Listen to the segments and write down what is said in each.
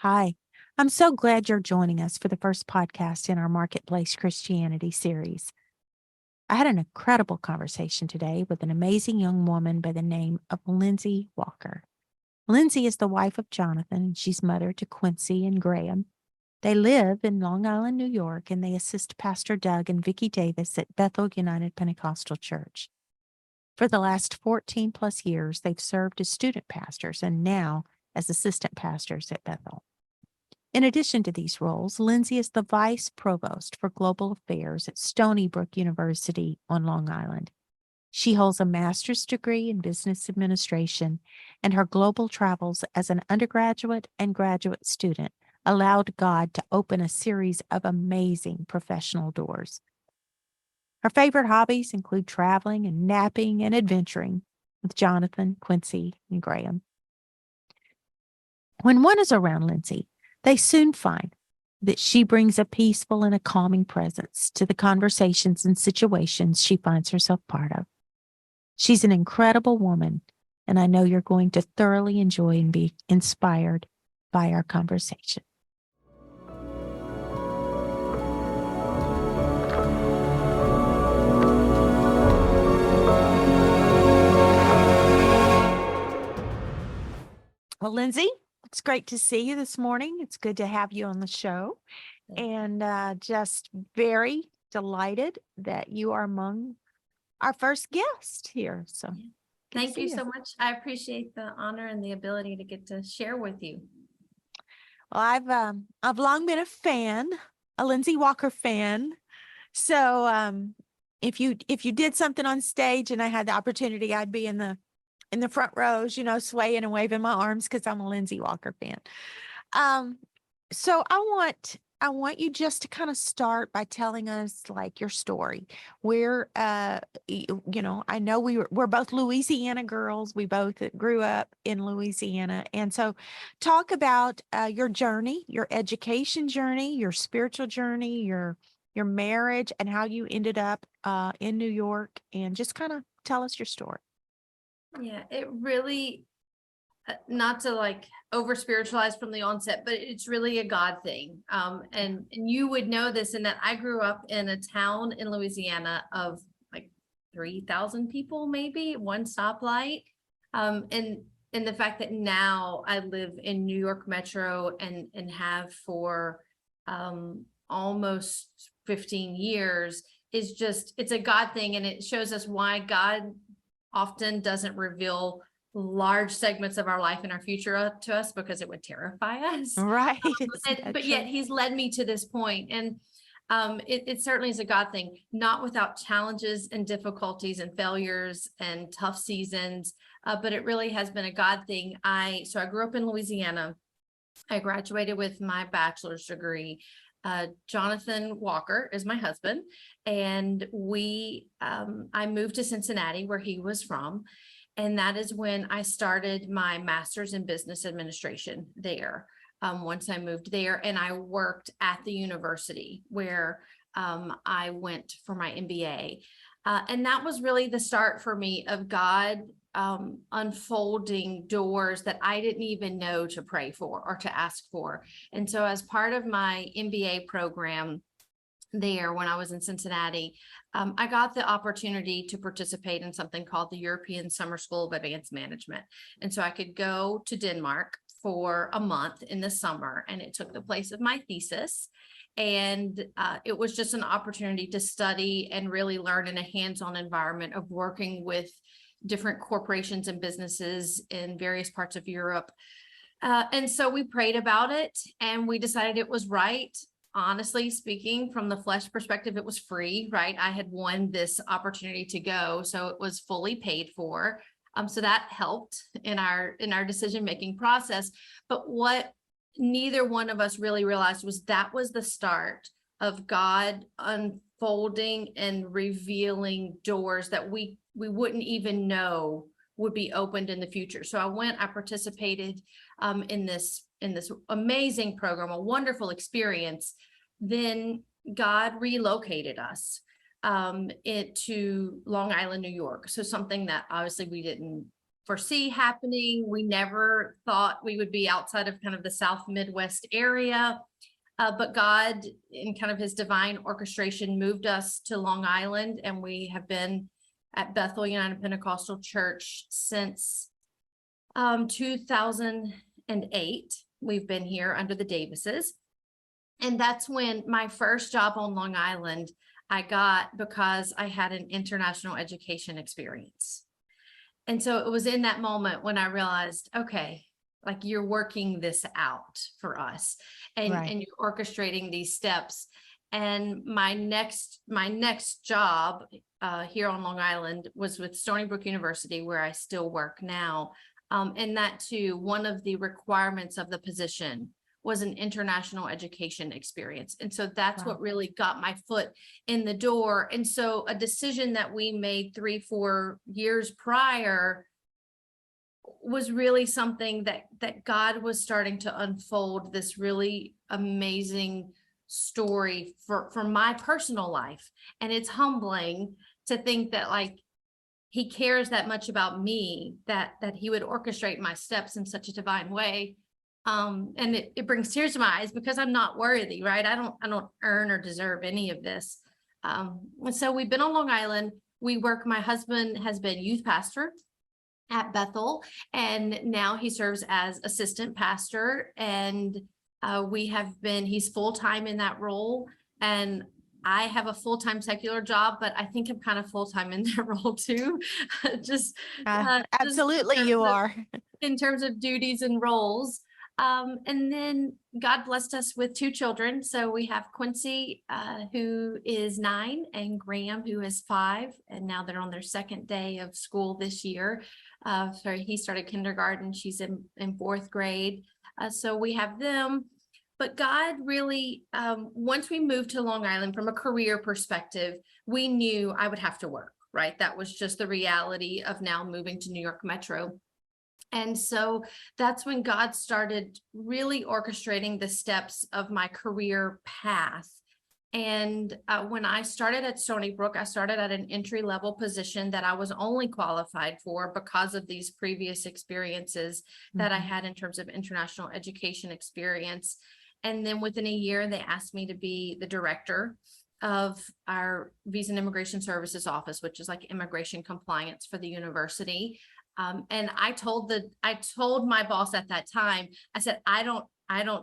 Hi, I'm so glad you're joining us for the first podcast in our Marketplace Christianity series. I had an incredible conversation today with an amazing young woman by the name of Lindsi Walker. Lindsi is the wife of Jonathan, and she's mother to Quincy and Graham. They live in Long Island, New York, and they assist Pastor Doug and Vicki Davis at Bethel United Pentecostal Church. For the last 14 plus years, they've served as student pastors and now as assistant pastors at Bethel. In addition to these roles, Lindsi is the Vice Provost for Global Affairs at Stonybrook University on Long Island. She holds a master's degree in business administration, and her global travels as an undergraduate and graduate student allowed God to open a series of amazing professional doors. Her favorite hobbies include traveling and napping and adventuring with Jonathan, Quincy, and Graham. When one is around Lindsi, they soon find that she brings a peaceful and a calming presence to the conversations and situations she finds herself part of. She's an incredible woman, and I know you're going to thoroughly enjoy and be inspired by our conversation. Well, Lindsi, it's great to see you this morning. It's good to have you on the show, and just very delighted that you are among our first guest here. So Thank you so much. I appreciate the honor and the ability to get to share with you. Well, I've long been a fan, a Lindsi Walker fan. So if you did something on stage and I had the opportunity, I'd be in the front rows, swaying and waving my arms because I'm a Lindsi Walker fan. So I want you just to kind of start by telling us like your story. Where I know we're both Louisiana girls. We both grew up in Louisiana. And so talk about your journey, your education journey, your spiritual journey, your marriage, and how you ended up in New York, and just kind of tell us your story. Yeah, it really, not to like over spiritualize from the onset, but it's really a God thing. And you would know this in that I grew up in a town in Louisiana of like 3,000 people, maybe one stoplight. And the fact that now I live in New York Metro and have for almost 15 years is just, it's a God thing. And it shows us why God often doesn't reveal large segments of our life and our future to us, because it would terrify us. Right. But yet he's led me to this point. And it certainly is a God thing, not without challenges and difficulties and failures and tough seasons. But it really has been a God thing. So I grew up in Louisiana. I graduated with my bachelor's degree. Jonathan Walker is my husband, and I moved to Cincinnati, where he was from. And that is when I started my master's in business administration there. Once I moved there, and I worked at the university where I went for my MBA. And that was really the start for me of God unfolding doors that I didn't even know to pray for or to ask for. And so as part of my MBA program there, when I was in Cincinnati, I got the opportunity to participate in something called the European Summer School of Advanced Management. And so I could go to Denmark for a month in the summer, and it took the place of my thesis. And it was just an opportunity to study and really learn in a hands-on environment of working with different corporations and businesses in various parts of Europe. And so we prayed about it, and we decided it was right. Honestly speaking, from the flesh perspective, it was free, right? I had won this opportunity to go, so it was fully paid for. So that helped in our decision-making process. But what neither one of us really realized was that was the start of God unfolding and revealing doors that we wouldn't even know would be opened in the future. So I participated in this amazing program, a wonderful experience. Then God relocated us to Long Island, New York. So something that obviously we didn't foresee happening. We never thought we would be outside of kind of the South Midwest area. But God, in kind of his divine orchestration, moved us to Long Island, and we have been at Bethel United Pentecostal Church since 2008. We've been here under the Davises. And that's when my first job on Long Island I got because I had an international education experience. And so it was in that moment when I realized, okay, like you're working this out for us and you're orchestrating these steps. And my next job here on Long Island was with Stonybrook University, where I still work now. And that too, one of the requirements of the position was an international education experience. And so that's what really got my foot in the door. And so a decision that we made 3-4 years prior was really something that God was starting to unfold this really amazing story for my personal life. And it's humbling to think that like he cares that much about me, that he would orchestrate my steps in such a divine way. And it brings tears to my eyes because I'm not worthy, right? I don't earn or deserve any of this. And so we've been on Long Island. My husband has been youth pastor at Bethel, and now he serves as assistant pastor. And he's full-time in that role. And I have a full-time secular job, but I think I'm kind of full-time in that role too. Absolutely, you are. In terms of duties and roles. And then God blessed us with 2 children. So we have Quincy, who is 9, and Graham, who is 5. And now they're on their second day of school this year. He started kindergarten. She's in 4th grade. So we have them. But God really, once we moved to Long Island from a career perspective, we knew I would have to work, right? That was just the reality of now moving to New York Metro. And so that's when God started really orchestrating the steps of my career path. And when I started at Stonybrook, I started at an entry-level position that I was only qualified for because of these previous experiences that I had in terms of international education experience. And then within a year, they asked me to be the director of our Visa and Immigration Services office, which is like immigration compliance for the university. And I told my boss at that time, I said, I don't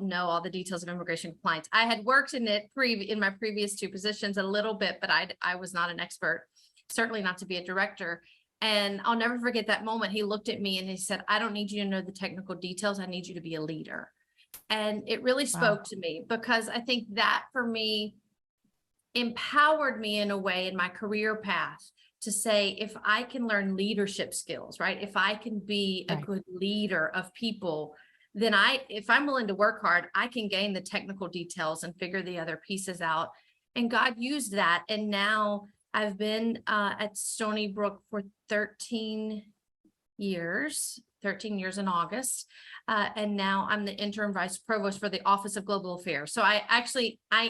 know all the details of immigration compliance. I had worked in it in my previous 2 positions a little bit, but I was not an expert, certainly not to be a director. And I'll never forget that moment. He looked at me and he said, I don't need you to know the technical details. I need you to be a leader. And it really spoke to me because I think that for me empowered me in a way in my career path to say, if I can learn leadership skills, right? If I can be a good leader of people, then if I'm willing to work hard, I can gain the technical details and figure the other pieces out. And God used that. And now I've been at Stonybrook for 13 years in August. And now I'm the interim vice provost for the Office of Global Affairs. So I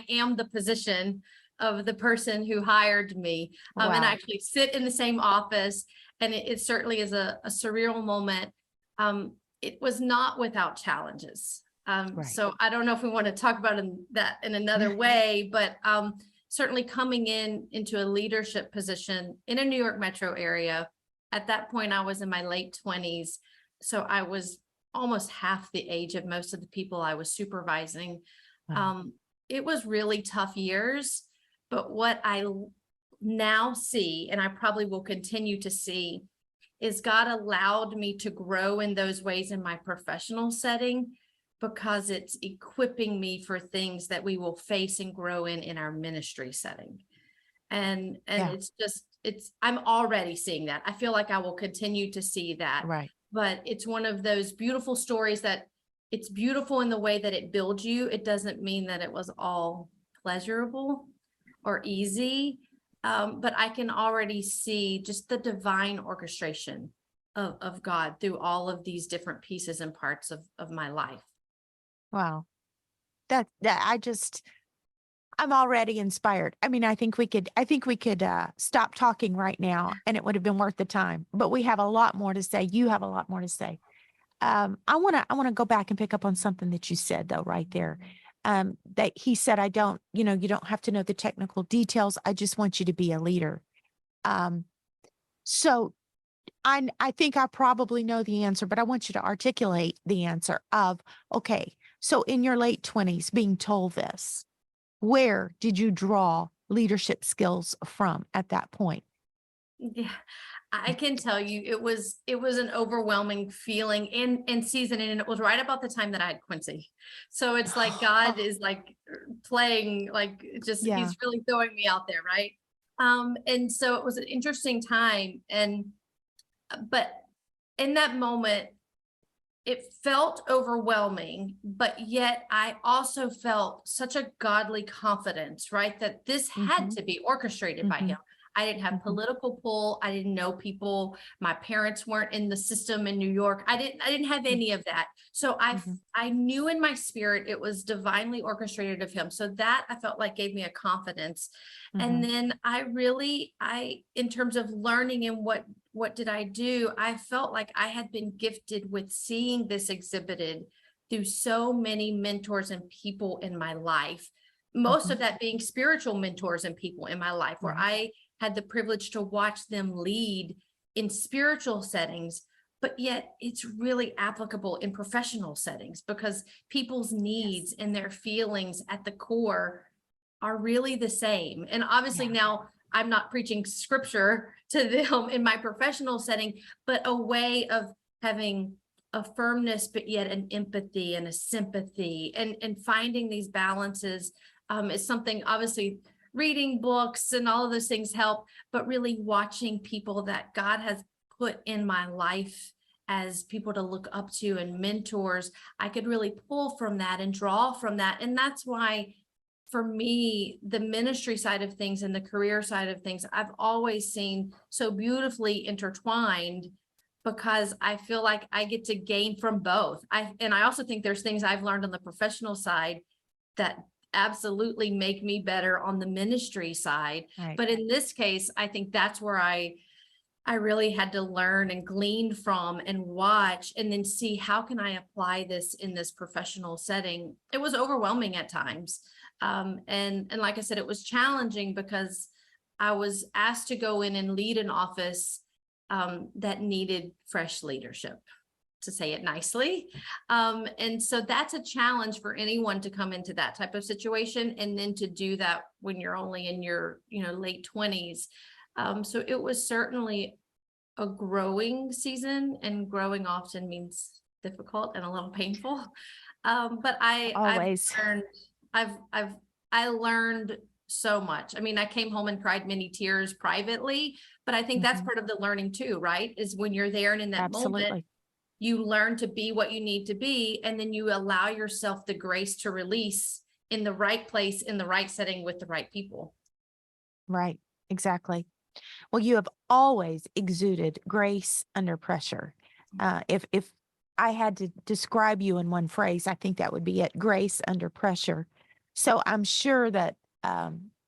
am the position of the person who hired me, and actually sit in the same office. And it certainly is a surreal moment. It was not without challenges. So I don't know if we want to talk about that in another way, but certainly coming into a leadership position in a New York metro area. At that point, I was in my late 20s. So I was almost half the age of most of the people I was supervising. It was really tough years. But what I now see, and I probably will continue to see, is God allowed me to grow in those ways in my professional setting because it's equipping me for things that we will face and grow in our ministry setting. And I'm already seeing that. I feel like I will continue to see that. Right. But it's one of those beautiful stories that it's beautiful in the way that it builds you. It doesn't mean that it was all pleasurable or easy, but I can already see just the divine orchestration of God through all of these different pieces and parts of my life. Wow. That I'm already inspired. I mean, I think we could stop talking right now and it would have been worth the time, but we have a lot more to say. You have a lot more to say. I want to go back and pick up on something that you said though, right there. That he said, you don't have to know the technical details. I just want you to be a leader. Um, so I think I probably know the answer, but I want you to articulate the answer of, okay, so in your late 20s being told this, where did you draw leadership skills from at that point? Yeah, I can tell you it was an overwhelming feeling in season, and it was right about the time that I had Quincy. So it's like God is like playing, like just Yeah. he's really throwing me out there, right? And so it was an interesting time, and but in that moment it felt overwhelming, but yet I also felt such a godly confidence, right? That this had Mhm. to be orchestrated by Mhm. him. I didn't have Mhm. political pull. I didn't know people. My parents weren't in the system in New York. I didn't have any of that. So Mhm. I knew in my spirit it was divinely orchestrated of him. So that I felt like gave me a confidence. And Mhm. then in terms of learning and what did I do? I felt like I had been gifted with seeing this exhibited through so many mentors and people in my life. Most Mhm. of that being spiritual mentors and people in my life, where Right. I had the privilege to watch them lead in spiritual settings, but yet it's really applicable in professional settings because people's Yes. needs and their feelings at the core are really the same. And obviously Yeah. now I'm not preaching scripture to them in my professional setting, but a way of having a firmness, but yet an empathy and a sympathy, and finding these balances is something. Obviously reading books and all of those things help, but really watching people that God has put in my life as people to look up to and mentors, I could really pull from that and draw from that. And that's why for me, the ministry side of things and the career side of things, I've always seen so beautifully intertwined because I feel like I get to gain from both. And I also think there's things I've learned on the professional side that absolutely make me better on the ministry side. Right. But in this case, I think that's where I really had to learn and glean from and watch and then see how can I apply this in this professional setting. It was overwhelming at times. And like I said, it was challenging because I was asked to go in and lead an office that needed fresh leadership, to say it nicely. And so that's a challenge for anyone to come into that type of situation and then to do that when you're only in your, late 20s. So it was certainly a growing season, and growing often means difficult and a little painful. But I've Always. learned, I've I learned so much. I mean, I came home and cried many tears privately, but I think that's Mhm. part of the learning too, right? Is when you're there and in that moment, Absolutely. you learn to be what you need to be, and then you allow yourself the grace to release in the right place, in the right setting with the right people. Right. Exactly. Well, you have always exuded grace under pressure. If I had to describe you in one phrase, I think that would be it: grace under pressure. So I'm sure that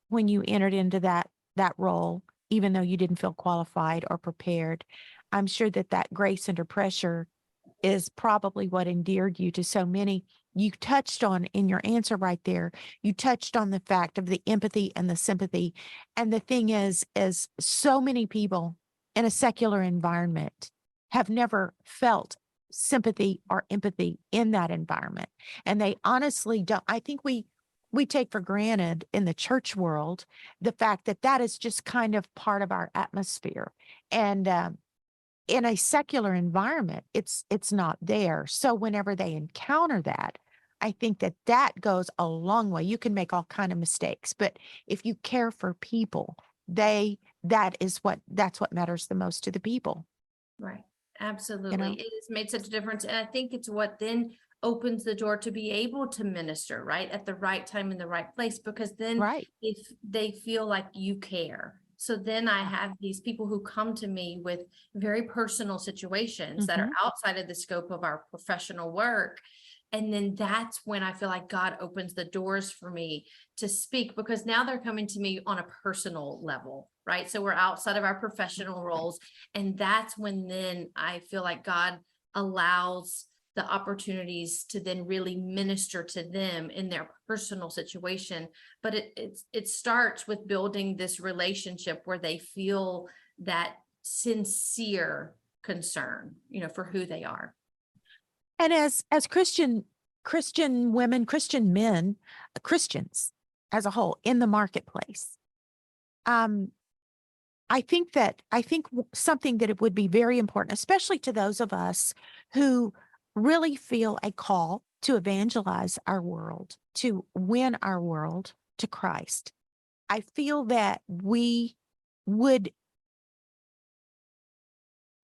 when you entered into that role, even though you didn't feel qualified or prepared, I'm sure that that grace under pressure is probably what endeared you to so many. You touched on in your answer right there, you touched on the fact of the empathy and the sympathy. And the thing is so many people in a secular environment have never felt sympathy or empathy in that environment. And they honestly don't. I think we take for granted in the church world the fact that that is just kind of part of our atmosphere. And in a secular environment, it's not there. So whenever they encounter that, I think that that goes a long way. You can make all kind of mistakes, but if you care for people, that's what matters the most to the people, Right. you Absolutely. know? It has made such a difference. And I think it's what then opens the door to be able to minister, right, at the right time in the right place, because then Right. if they feel like you care. So then I Yeah. have these people who come to me with very personal situations that are Hmm. outside of the scope of our professional work. And then that's when I feel like God opens the doors for me to speak, because now they're coming to me on a personal level, right? So we're outside of our professional roles. And that's when then I feel like God allows the opportunities to then really minister to them in their personal situation. But it starts with building this relationship where they feel that sincere concern, for who they are. And as Christian women, Christian men, Christians as a whole in the marketplace, I think something that it would be very important, especially to those of us who really feel a call to evangelize our world, to win our world to Christ. I feel that we would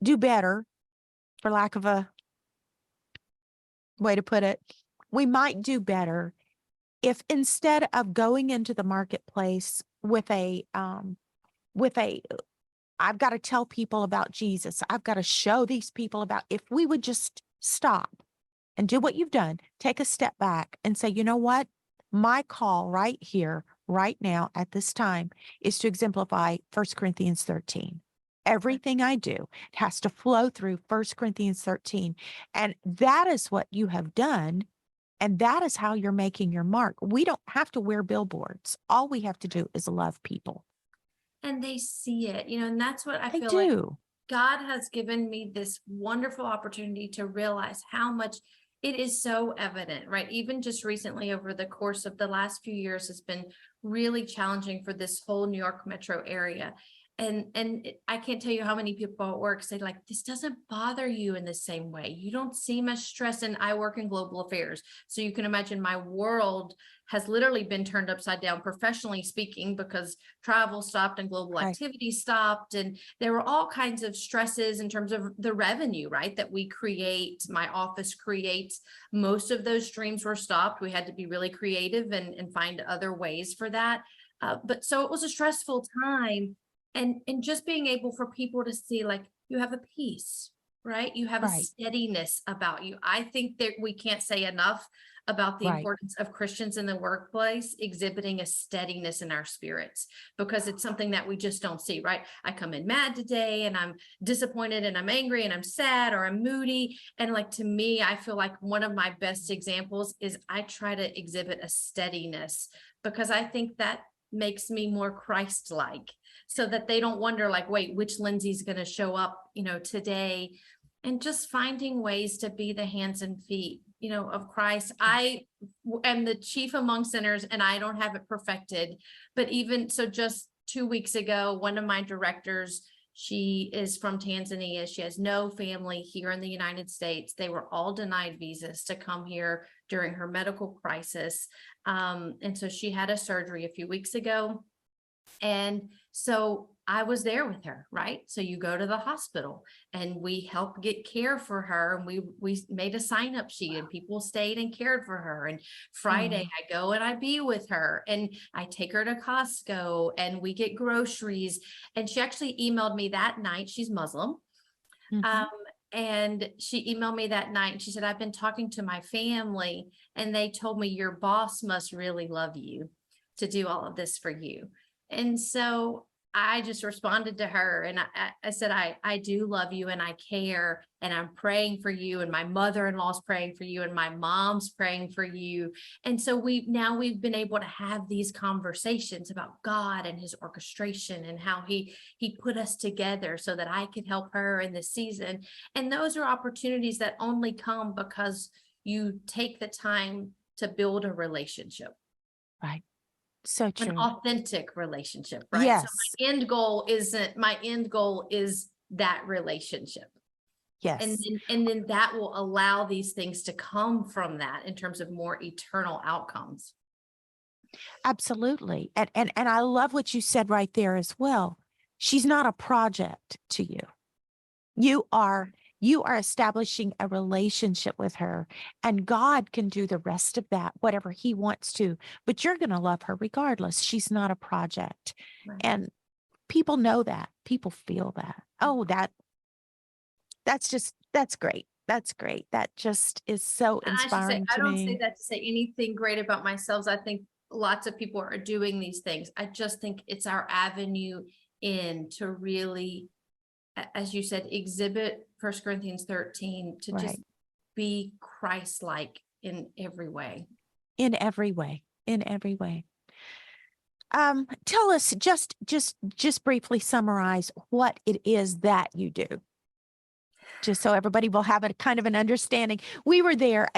do better, for lack of a way to put it. We might do better if, instead of going into the marketplace with I've got to tell people about Jesus, I've got to show these people if we would just stop and do what you've done, take a step back and say, you know what? My call right here, right now, at this time, is to exemplify 1 Corinthians 13. Everything I do has to flow through 1 Corinthians 13. And that is what you have done. And that is how you're making your mark. We don't have to wear billboards. All we have to do is love people. And they see it, and that's what I They feel do. like God has given me this wonderful opportunity to realize how much it is so evident, right? Even just recently, over the course of the last few years, has been really challenging for this whole New York metro area. And I can't tell you how many people at work say, like, this doesn't bother you in the same way. You don't seem as stressed. And I work in global affairs. So you can imagine my world has literally been turned upside down, professionally speaking, because travel stopped and global activity stopped. And there were all kinds of stresses in terms of the revenue, right, that we create. My office creates. Most of those streams were stopped. We had to be really creative and find other ways for that. But so it was a stressful time. And just being able for people to see, like, you have a peace, right? You have a steadiness about you. I think that we can't say enough about the importance of Christians in the workplace exhibiting a steadiness in our spirits, because it's something that we just don't see, right? I come in mad today and I'm disappointed and I'm angry and I'm sad or I'm moody. And like, to me, I feel like one of my best examples is I try to exhibit a steadiness, because I think that makes me more Christ-like, so that they don't wonder, like, wait, which Lindsi's going to show up, today. And just finding ways to be the hands and feet, of Christ. I am the chief among sinners and I don't have it perfected. But even so, just 2 weeks ago, one of my directors, she is from Tanzania. She has no family here in the United States. They were all denied visas to come here during her medical crisis. And so she had a surgery a few weeks ago. And so I was there with her, right? So you go to the hospital and we help get care for her. And we made a sign up sheet and people stayed and cared for her. And Friday I go and I be with her and I take her to Costco and we get groceries. And she actually emailed me that night. She's Muslim. And she emailed me that night and she said, I've been talking to my family and they told me your boss must really love you to do all of this for you. And so I just responded to her and I said, I do love you and I care and I'm praying for you and my mother-in-law's praying for you and my mom's praying for you. And so we've been able to have these conversations about God and his orchestration and how he put us together so that I could help her in this season. And those are opportunities that only come because you take the time to build a relationship. Right. So true. An authentic relationship, right? Yes. So my end goal is that relationship. Yes. And then that will allow these things to come from that in terms of more eternal outcomes. Absolutely. And I love what you said right there as well. She's not a project to you. You are establishing a relationship with her, and God can do the rest of that, whatever he wants to, but you're going to love her regardless. She's not a project. Right. And people know that. People feel that. Oh, that's great. That's great. That just is so And I should say, inspiring I to don't say me. that to say anything great about myself. I think lots of people are doing these things. I just think it's our avenue in to really, as you said, exhibit 1 Corinthians 13, to just Right. be Christ-like in every way. In every way. In every way. Tell us, just briefly summarize what it is that you do, just so everybody will have a kind of an understanding. We were there.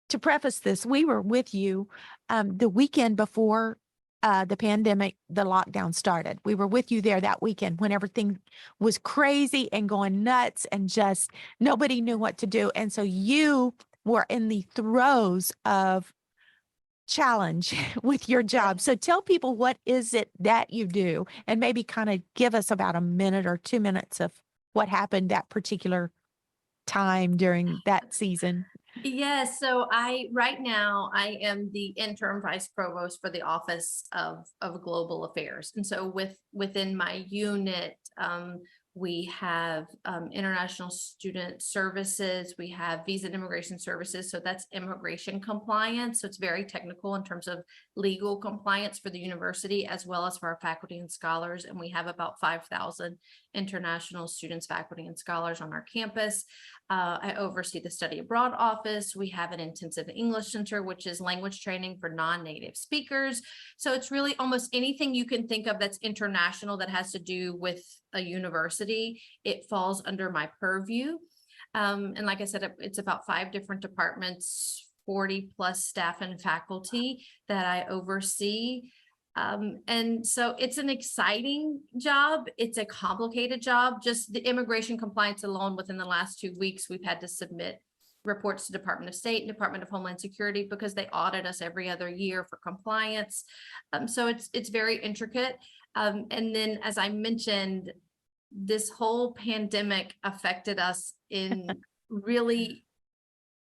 To preface this, we were with you the weekend before the pandemic, the lockdown started. We were with you there that weekend when everything was crazy and going nuts and just nobody knew what to do. And so you were in the throes of challenge with your job. So tell people, what is it that you do, and maybe kind of give us about a minute or 2 minutes of what happened that particular time during that season. Yes, so right now I am the interim vice provost for the Office of Global Affairs. And so within my unit, we have international student services, we have visa and immigration services. So that's immigration compliance. So it's very technical in terms of legal compliance for the university, as well as for our faculty and scholars. And we have about 5,000 international students, faculty, and scholars on our campus. I oversee the study abroad office. We have an intensive English center, which is language training for non-native speakers. So it's really almost anything you can think of that's international that has to do with a university. It falls under my purview. And like I said, it's about 5 different departments, 40 plus staff and faculty that I oversee. And so it's an exciting job. It's a complicated job. Just the immigration compliance alone, within the last 2 weeks, we've had to submit reports to Department of State and Department of Homeland Security because they audit us every other year for compliance. So it's very intricate. And then, as I mentioned, this whole pandemic affected us in really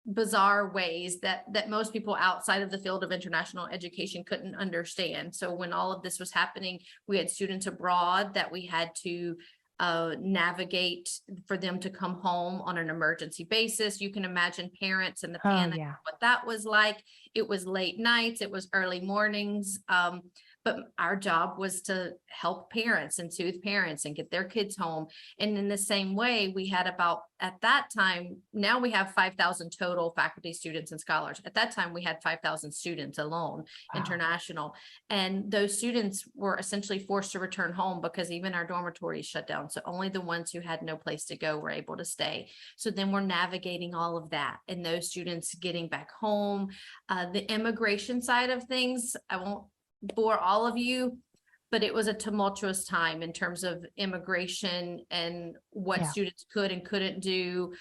bizarre ways that most people outside of the field of international education couldn't understand. So when all of this was happening, we had students abroad that we had to navigate for them to come home on an emergency basis. You can imagine parents and the Oh, panic, yeah. what that was like. It was late nights, it was early mornings. But our job was to help parents and soothe parents and get their kids home. And in the same way, we had about, at that time, now we have 5,000 total faculty, students, and scholars. At that time, we had 5,000 students alone, Wow. international. And those students were essentially forced to return home because even our dormitories shut down. So only the ones who had no place to go were able to stay. So then we're navigating all of that and those students getting back home. The immigration side of things, I won't bore all of you, but it was a tumultuous time in terms of immigration and what students could and couldn't do.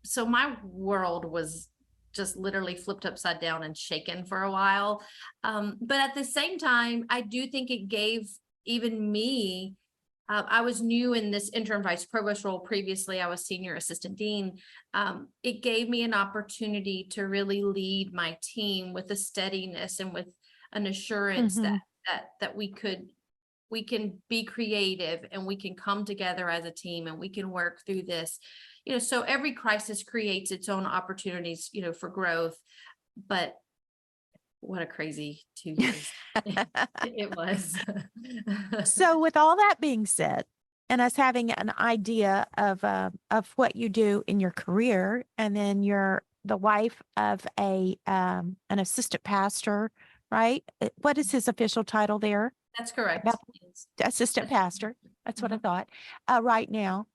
So my world was just literally flipped upside down and shaken for a while. But at the same time, I do think it gave even me, I was new in this interim vice provost role. Previously, I was senior assistant dean. It gave me an opportunity to really lead my team with a steadiness and with an assurance that we can be creative and we can come together as a team and we can work through this. So every crisis creates its own opportunities, for growth. But what a crazy 2 years it was. So with all that being said, and us having an idea of what you do in your career, and then you're the wife of an assistant pastor, right? What is his official title there? That's correct. Assistant pastor. That's what I thought. Right now.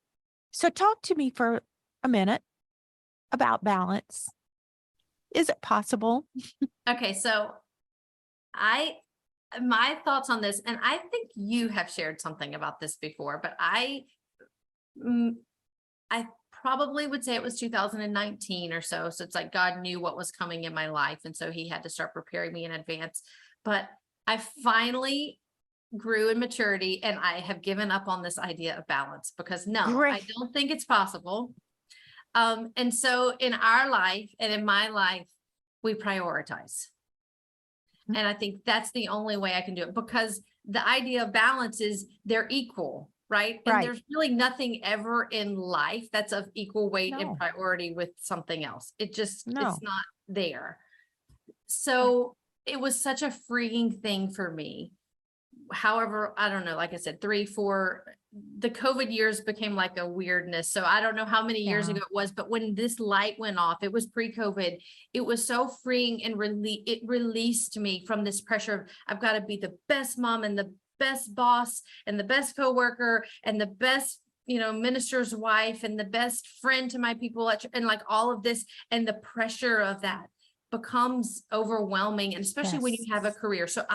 So talk to me for a minute about balance. Is it possible? Okay, so my thoughts on this, and I think you have shared something about this before, but I probably would say it was 2019 or so. So it's like God knew what was coming in my life. And so he had to start preparing me in advance. But I finally grew in maturity and I have given up on this idea of balance because I don't think it's possible. And so in our life and in my life, we prioritize. And I think that's the only way I can do it, because the idea of balance is they're equal. right? And Right. there's really nothing ever in life that's of equal weight and No. priority with something else. It's No. not there. Right. So it was such a freeing thing for me. However, I don't know, like I said, 3, 4, the COVID years became like a weirdness. So I don't know how many years Yeah. ago it was, but when this light went off, it was pre-COVID. It was so freeing and it released me from this pressure of I've got to be the best mom and the best boss and the best coworker and the best, minister's wife and the best friend to my people and like all of this, and the pressure of that becomes overwhelming, and especially when Yes. you have a career. So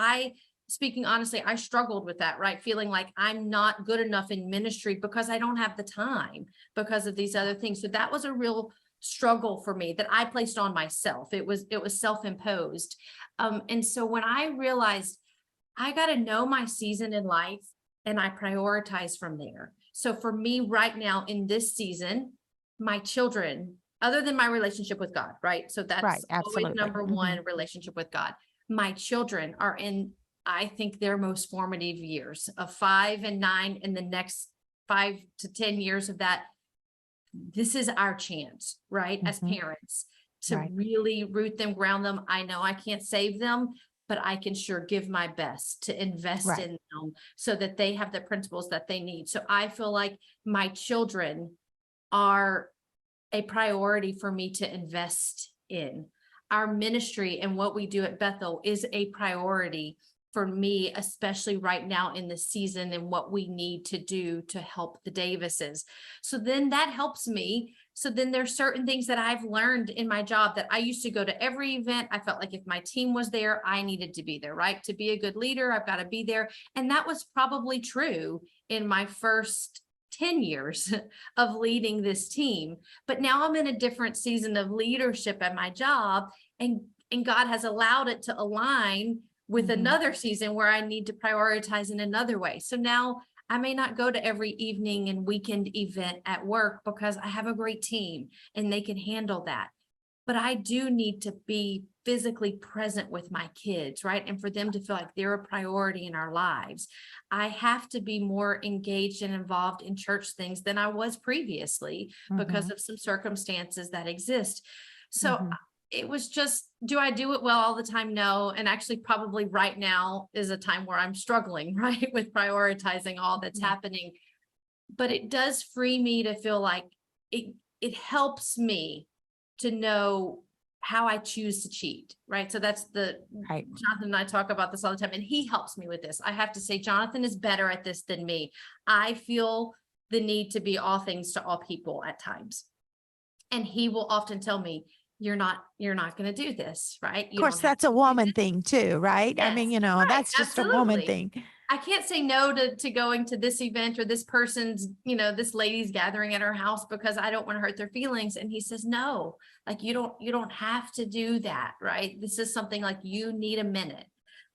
speaking honestly, I struggled with that, right? Feeling like I'm not good enough in ministry because I don't have the time because of these other things. So that was a real struggle for me that I placed on myself. It was self-imposed. And so when I realized I got to know my season in life and I prioritize from there. So for me right now in this season, my children, other than my relationship with God, right? So that's Right. always Absolutely. number one, relationship with God. My children are in, I think, their most formative years of 5 and 9, and the next 5 to 10 years of that. This is our chance, right? As parents, to Right. really root them, ground them. I know I can't save them, but I can sure give my best to invest Right. in them so that they have the principles that they need. So I feel like my children are a priority for me to invest in. Our ministry and what we do at Bethel is a priority for me, especially right now in the season and what we need to do to help the Davises. So then that helps me. So then there's certain things that I've learned in my job that I used to go to every event. I felt like if my team was there, I needed to be there, right? To be a good leader, I've got to be there. And that was probably true in my first 10 years of leading this team. But now I'm in a different season of leadership at my job, and God has allowed it to align with another season where I need to prioritize in another way. So now I may not go to every evening and weekend event at work because I have a great team and they can handle that. But I do need to be physically present with my kids, right? And for them to feel like they're a priority in our lives. I have to be more engaged and involved in church things than I was previously because of some circumstances that exist. So it was just, do I do it well all the time? No. And actually probably right now is a time where I'm struggling, right, with prioritizing all that's happening. But it does free me to feel like it helps me to know how I choose to cheat, right? So that's Right. Jonathan and I talk about this all the time, and he helps me with this. I have to say, Jonathan is better at this than me. I feel the need to be all things to all people at times. And he will often tell me, you're not going to do this, right? Of course, that's a woman thing too, right? I mean, Yes, right, that's just a woman absolutely. thing. I can't say no to going to this event or this person's, this lady's gathering at her house because I don't want to hurt their feelings. And he says, no, like you don't have to do that, right? This is something like you need a minute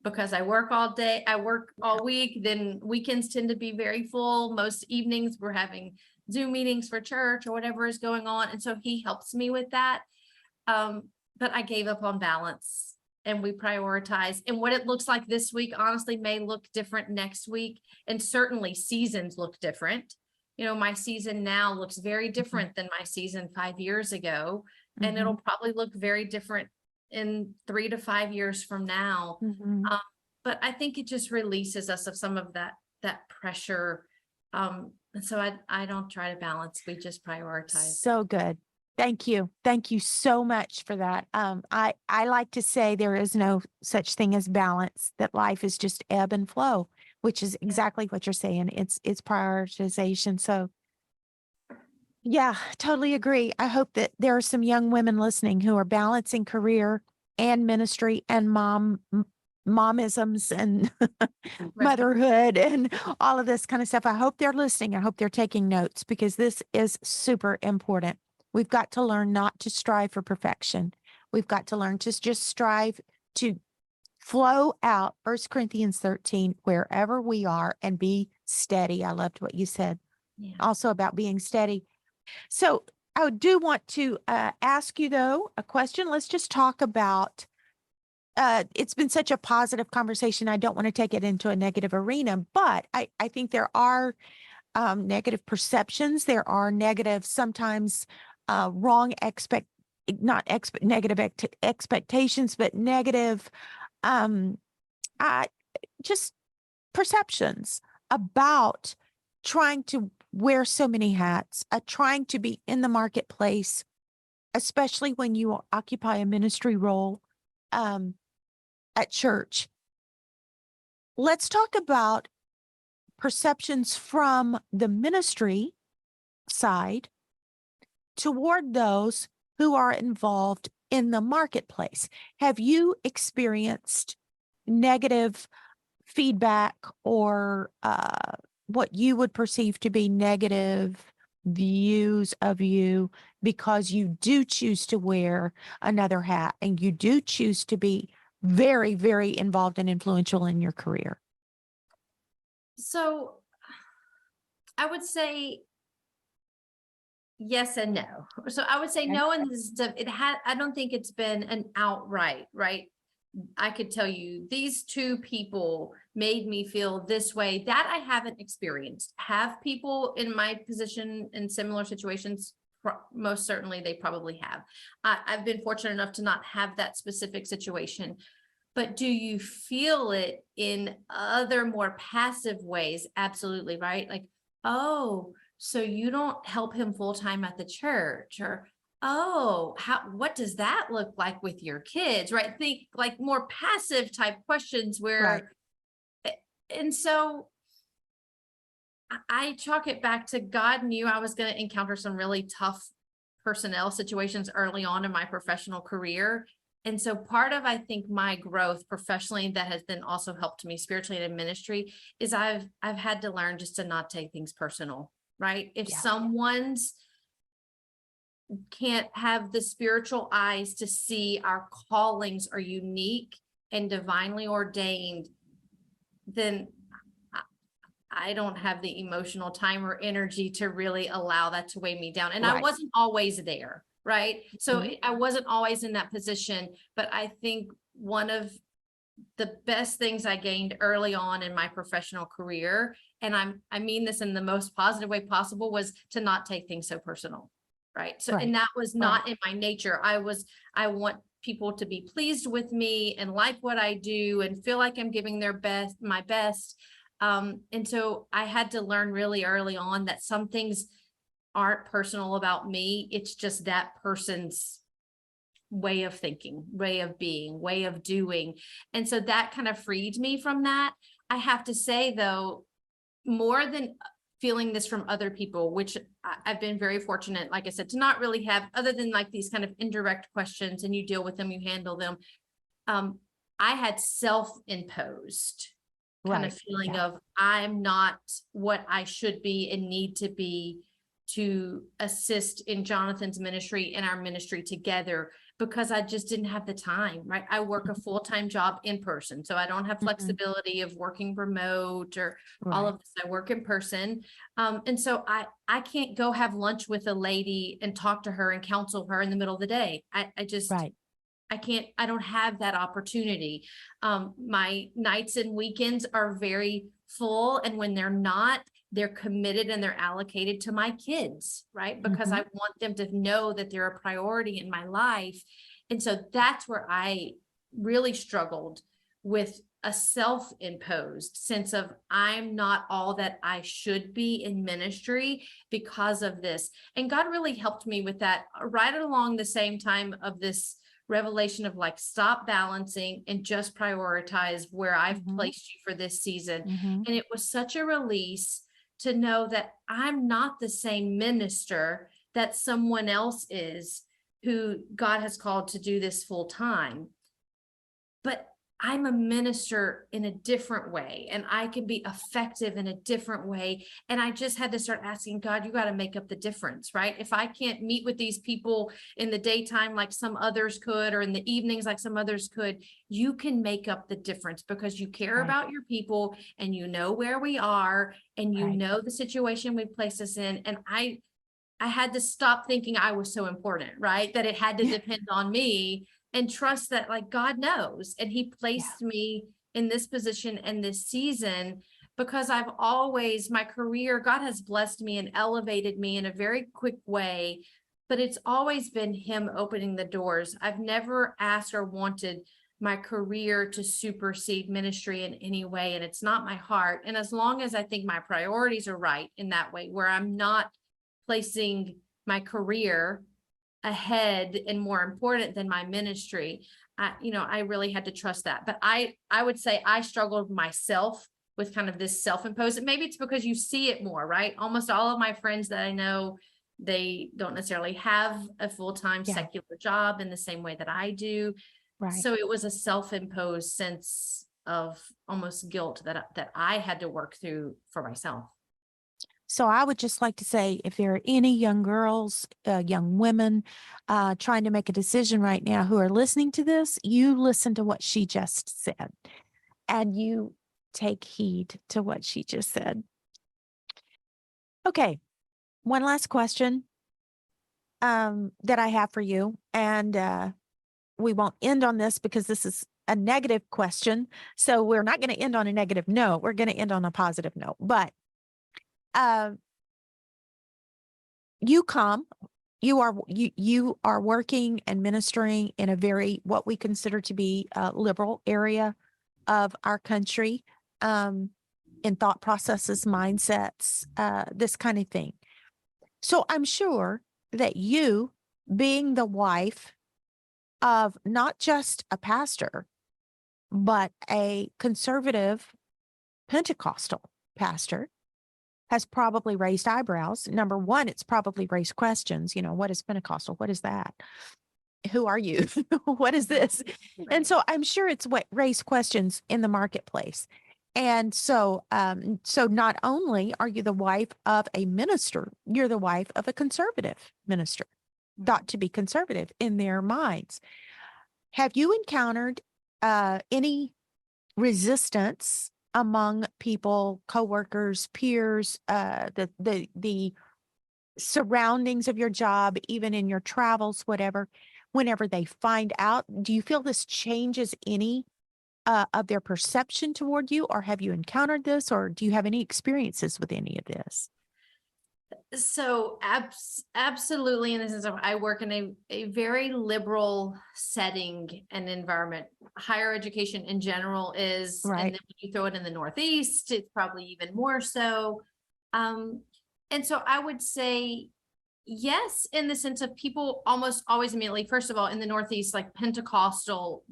because I work all day, I work all week, then weekends tend to be very full. Most evenings we're having Zoom meetings for church or whatever is going on. And so he helps me with that. But I gave up on balance. And we prioritize, and what it looks like this week honestly may look different next week, and certainly seasons look different. My season now looks very different than my season 5 years ago, and it'll probably look very different in 3 to 5 years from now. But I think it just releases us of some of that pressure, and so I don't try to balance, we just prioritize. So good. Thank you. Thank you so much for that. I like to say there is no such thing as balance, that life is just ebb and flow, which is exactly what you're saying. It's prioritization. So yeah, totally agree. I hope that there are some young women listening who are balancing career and ministry and momisms and motherhood and all of this kind of stuff. I hope they're listening. I hope they're taking notes, because this is super important. We've got to learn not to strive for perfection. We've got to learn to just strive to flow out 1 Corinthians 13 wherever we are and be steady. I loved what you said also about being steady. So I do want to ask you, though, a question. Let's just talk about, it's been such a positive conversation. I don't want to take it into a negative arena, but I think there are negative perceptions. There are negative, sometimes wrong negative expectations, but negative, um, just perceptions about trying to wear so many hats, trying to be in the marketplace, especially when you occupy a ministry role at church. Let's talk about perceptions from the ministry side toward those who are involved in the marketplace. Have you experienced negative feedback or what you would perceive to be negative views of you because you do choose to wear another hat and you do choose to be very, very involved and influential in your career? So I would say yes and no. So I would say Okay. no, and I don't think it's been an outright, right? I could tell you these two people made me feel this way. That I haven't experienced. Have people in my position in similar situations? Most certainly they probably have. I've been fortunate enough to not have that specific situation. But do you feel it in other more passive ways? Absolutely, right? Like, oh, so you don't help him full time at the church, or oh, what does that look like with your kids? Right? Think like more passive type questions Right. and so I chalk it back to God knew I was going to encounter some really tough personnel situations early on in my professional career. And so part of, I think, my growth professionally that has then also helped me spiritually and in ministry is I've had to learn just to not take things personal, right? If Yeah. someone's can't have the spiritual eyes to see our callings are unique and divinely ordained, then I don't have the emotional time or energy to really allow that to weigh me down. And I Right. wasn't always there, right? So Mhm. I wasn't always in that position, but I think one of the best things I gained early on in my professional career, and I mean this in the most positive way possible, was to not take things so personal, right? So, Right. and that was Right. not in my nature. I want people to be pleased with me and like what I do and feel like I'm giving my best. And so I had to learn really early on that some things aren't personal about me. It's just that person's way of thinking, way of being, way of doing. And so that kind of freed me from that. I have to say, though, more than feeling this from other people, which I've been very fortunate, like I said, to not really have, other than like these kind of indirect questions, and you deal with them, you handle them. I had self-imposed kind of Right. feeling Yeah. of I'm not what I should be and need to be to assist in Jonathan's ministry and our ministry together, because I just didn't have the time, right? I work a full-time job in person, so I don't have Mhm. flexibility of working remote or all Right. of this. I work in person. And so I can't go have lunch with a lady and talk to her and counsel her in the middle of the day. I just, Right. I don't have that opportunity. My nights and weekends are very full. And when they're not, they're committed and they're allocated to my kids, right? Because I Mhm. want them to know that they're a priority in my life. And so that's where I really struggled with a self-imposed sense of I'm not all that I should be in ministry because of this. And God really helped me with that right along the same time of this revelation of like, stop balancing and just prioritize where I've Mhm. placed you for this season. Mhm. And it was such a release to know that I'm not the same minister that someone else is who God has called to do this full time. But I'm a minister in a different way, and I can be effective in a different way. And I just had to start asking God, you got to make up the difference, right? If I can't meet with these people in the daytime like some others could, or in the evenings like some others could, you can make up the difference because you care Right. about your people and you know where we are and you Right. know the situation we place us in. And I had to stop thinking I was so important, right? That it had to Yeah. depend on me and trust that like God knows. And he Yeah. placed me in this position and this season. because my career, God has blessed me and elevated me in a very quick way, but it's always been him opening the doors. I've never asked or wanted my career to supersede ministry in any way, and it's not my heart. And as long as I think my priorities are right in that way, where I'm not placing my career ahead and more important than my ministry, I really had to trust that. But I would say I struggled myself with kind of this self-imposed, and maybe it's because you see it more, right? Almost all of my friends that I know, they don't necessarily have a full-time Yeah. secular job in the same way that I do. Right. So it was a self-imposed sense of almost guilt that I had to work through for myself. So I would just like to say, if there are any young girls, young women trying to make a decision right now who are listening to this, you listen to what she just said and you take heed to what she just said. Okay. One last question that I have for you. And we won't end on this because this is a negative question. So we're not going to end on a negative note. We're going to end on a positive note. But you are working and ministering in a very, what we consider to be a liberal area of our country, in thought processes, mindsets, this kind of thing. So I'm sure that you, being the wife of not just a pastor, but a conservative Pentecostal pastor, has probably raised eyebrows. Number one, it's probably raised questions. What is Pentecostal? What is that? Who are you? What is this? And so I'm sure it's what raised questions in the marketplace. And so not only are you the wife of a minister, you're the wife of a conservative minister, thought to be conservative in their minds. Have you encountered any resistance among people, coworkers, peers, the surroundings of your job, even in your travels, whatever, whenever they find out? Do you feel this changes any of their perception toward you, or have you encountered this, or do you have any experiences with any of this? So absolutely. In the sense of, I work in a very liberal setting and environment. Higher education in general is, Right. and then when you throw it in the Northeast, it's probably even more so. And so I would say yes, in the sense of people almost always immediately, first of all, in the Northeast, like Pentecostal,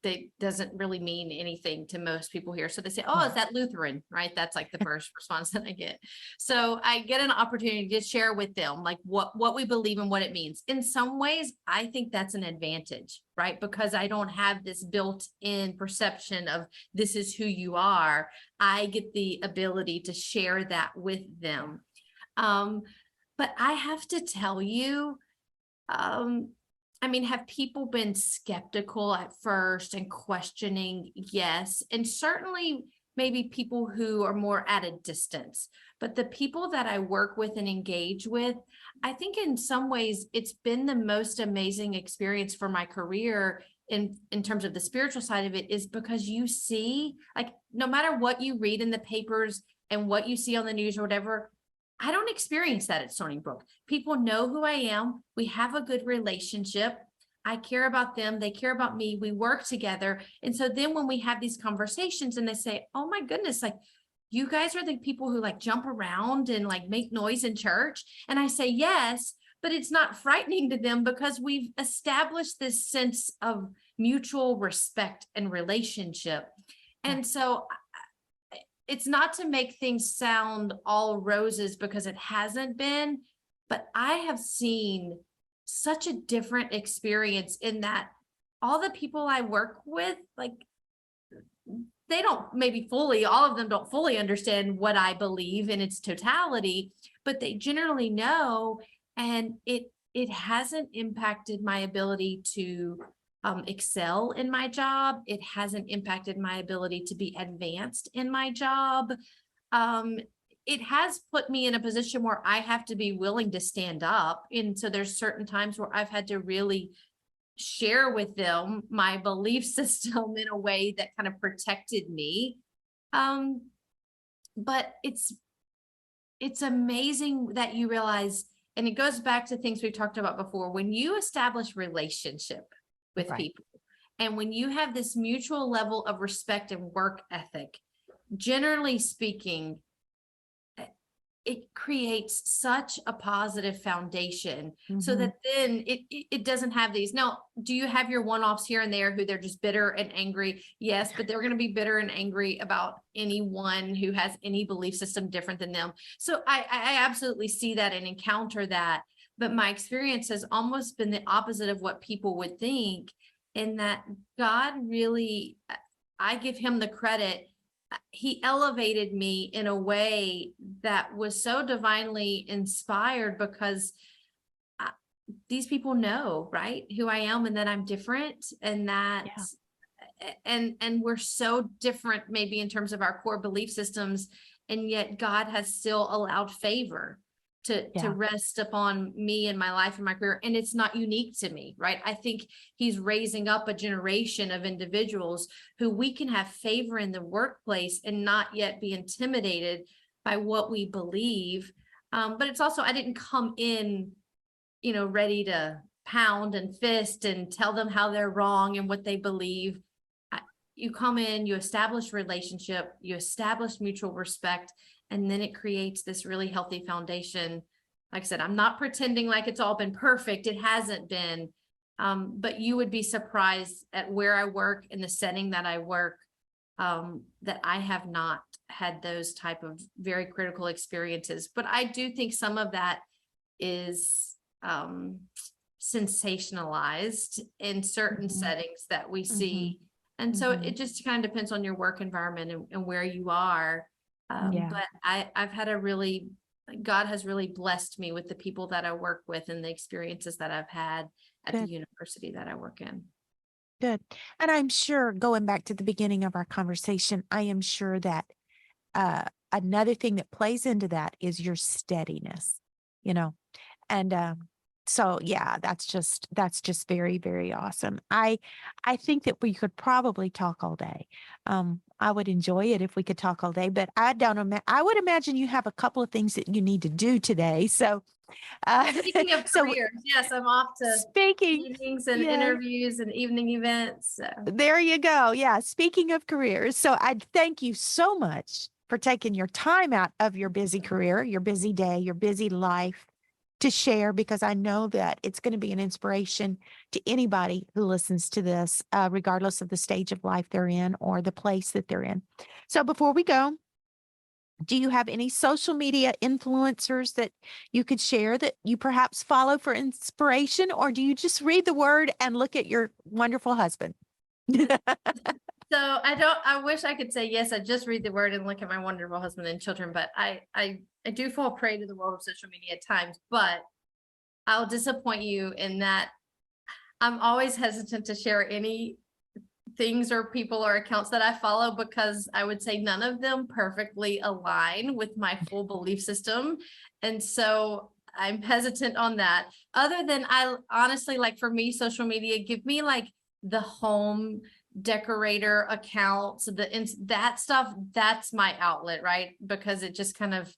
that doesn't really mean anything to most people here. So they say, oh, is that Lutheran? Right? That's like the first response that I get. So I get an opportunity to share with them like what we believe and what it means. In some ways, I think that's an advantage, right? Because I don't have this built-in perception of this is who you are. I get the ability to share that with them. But I have to tell you, have people been skeptical at first and questioning? Yes. And certainly maybe people who are more at a distance, but the people that I work with and engage with, I think in some ways it's been the most amazing experience for my career in terms of the spiritual side of it, is because you see, like, no matter what you read in the papers and what you see on the news or whatever, I don't experience that at Stonybrook. People know who I am. We have a good relationship. I care about them. They care about me. We work together. And so then when we have these conversations and they say, oh my goodness, like, you guys are the people who like jump around and like make noise in church. And I say, yes, but it's not frightening to them because we've established this sense of mutual respect and relationship. And so it's not to make things sound all roses, because it hasn't been, but I have seen such a different experience in that all the people I work with, like, they don't maybe fully, all of them don't fully understand what I believe in its totality, but they generally know. And it hasn't impacted my ability to excel in my job. It hasn't impacted my ability to be advanced in my job. It has put me in a position where I have to be willing to stand up. And so there's certain times where I've had to really share with them my belief system in a way that kind of protected me. but it's amazing that you realize, and it goes back to things we've talked about before, when you establish relationship with Right. people, and when you have this mutual level of respect and work ethic, generally speaking, it creates such a positive foundation so Mhm. that then it doesn't have these. Now, do you have your one-offs here and there who they're just bitter and angry? Yes, but they're going to be bitter and angry about anyone who has any belief system different than them. So I absolutely see that and encounter that. But my experience has almost been the opposite of what people would think, in that God really, I give him the credit. He elevated me in a way that was so divinely inspired, because these people know, right, who I am, and that I'm different, and that Yeah. and we're so different maybe in terms of our core belief systems, and yet God has still allowed favor to Yeah. rest upon me and my life and my career. And it's not unique to me, right? I think he's raising up a generation of individuals who we can have favor in the workplace and not yet be intimidated by what we believe. But it's also, I didn't come in, ready to pound and fist and tell them how they're wrong and what they believe. You come in, you establish relationship, you establish mutual respect, and then it creates this really healthy foundation. Like I said, I'm not pretending like it's all been perfect. It hasn't been. But you would be surprised at where I work, in the setting that I work, that I have not had those type of very critical experiences. But I do think some of that is sensationalized in certain Mhm. settings that we Mhm. see. And so Mhm. it just kind of depends on your work environment and where you are. Yeah. But I've had God has really blessed me with the people that I work with and the experiences that I've had at the Good. university that I work in. Good. And I'm sure, going back to the beginning of our conversation, I am sure that another thing that plays into that is your steadiness, you know. And so yeah, that's just very, very awesome. I think that we could probably talk all day. I would enjoy it if we could talk all day, but I would imagine you have a couple of things that you need to do today. So Speaking of so careers, yes, I'm off to speaking, meetings and yeah. interviews and evening events. So. There you go. Yeah. Speaking of careers, so I thank you so much for taking your time out of your busy career, your busy day, your busy life to share, because I know that it's going to be an inspiration to anybody who listens to this, regardless of the stage of life they're in or the place that they're in. So before we go, do you have any social media influencers that you could share that you perhaps follow for inspiration, or do you just read the word and look at your wonderful husband? So I wish I could say, yes, I just read the word and look at my wonderful husband and children, but I do fall prey to the world of social media at times. But I'll disappoint you in that I'm always hesitant to share any things or people or accounts that I follow, because I would say none of them perfectly align with my full belief system. And so I'm hesitant on that. Other than, I honestly, like, for me, social media, give me like the home decorator accounts, that stuff, that's my outlet, right? Because it just kind of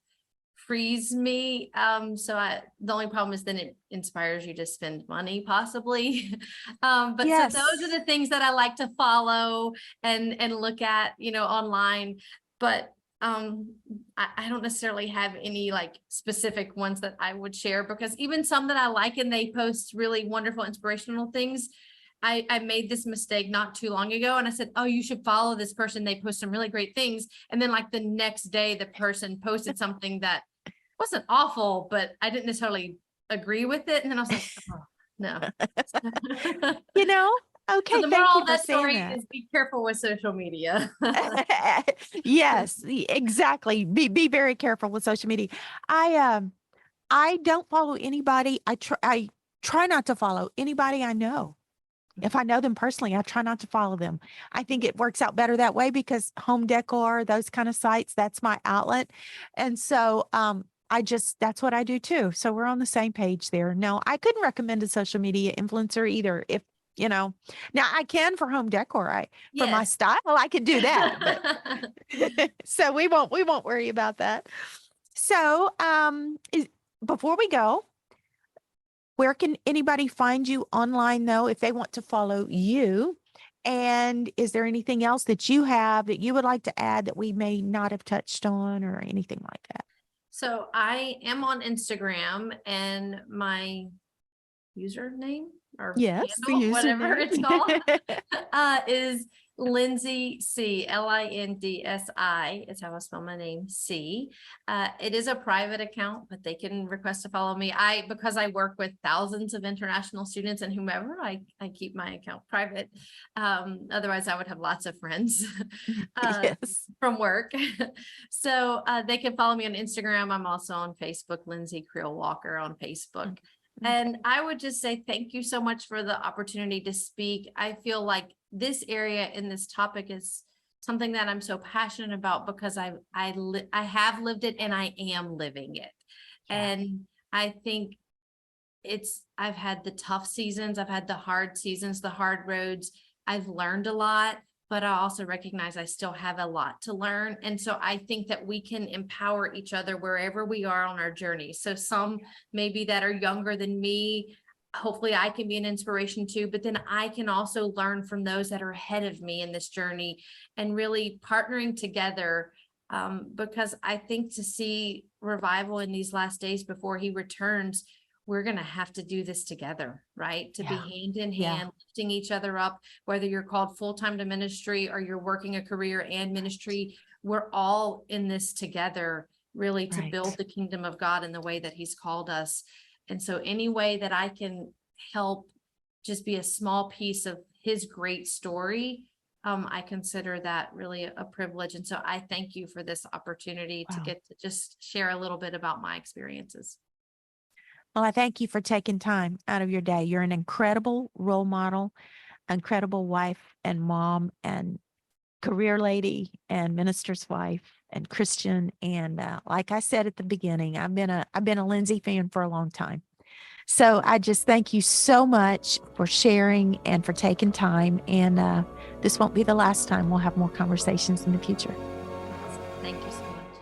frees me. The only problem is then it inspires you to spend money possibly. But so those are Yes. the things that I like to follow and look at, online. But I don't necessarily have any like specific ones that I would share, because even some that I like and they post really wonderful, inspirational things. I made this mistake not too long ago, and I said, oh, you should follow this person. They post some really great things. And then like the next day, the person posted something that wasn't awful, but I didn't necessarily agree with it. And then I was like, oh, no. You know? So Okay, the thank moral you of for that saying story that. is be careful with social media. Yes, exactly. Be very careful with social media. I don't follow anybody. I try not to follow anybody I know. If I know them personally, I try not to follow them. I think it works out better that way, because home decor, those kind of sites, that's my outlet. And so that's what I do too. So we're on the same page there. No, I couldn't recommend a social media influencer either. Now I can for home decor. For my Yes. style, I can do that, but so we won't worry about that. So, before we go, where can anybody find you online though, if they want to follow you? And is there anything else that you have that you would like to add that we may not have touched on or anything like that? So I am on Instagram, and my username or Yes, the handle, whatever username. it's called, is Lindsi C, Lindsi. It's how I spell my name, C. It is a private account, but they can request to follow me. Because I work with thousands of international students and whomever, I keep my account private. Otherwise I would have lots of friends Yes. from work. So they can follow me on Instagram. I'm also on Facebook, Lindsi Walker on Facebook. And I would just say thank you so much for the opportunity to speak. I feel like this area in this topic is something that I'm so passionate about because I have lived it and I am living it. Yeah. And I think I've had the tough seasons, I've had the hard seasons, the hard roads. I've learned a lot, but I also recognize I still have a lot to learn. And so I think that we can empower each other wherever we are on our journey. So some maybe that are younger than me, hopefully I can be an inspiration too, but then I can also learn from those that are ahead of me in this journey and really partnering together. Because I think to see revival in these last days before he returns, we're going to have to do this together, right? To be hand in hand, lifting each other up, whether you're called full-time to ministry or you're working a career and ministry, we're all in this together, really to build the kingdom of God in the way that he's called us. And so any way that I can help just be a small piece of his great story, I consider that really a privilege. And so I thank you for this opportunity to get to just share a little bit about my experiences. Well, I thank you for taking time out of your day. You're an incredible role model, incredible wife and mom and career lady and minister's wife and Christian. And like I said at the beginning, I've been a Lindsi fan for a long time. So I just thank you so much for sharing and for taking time. And this won't be the last time. We'll have more conversations in the future. Thank you so much.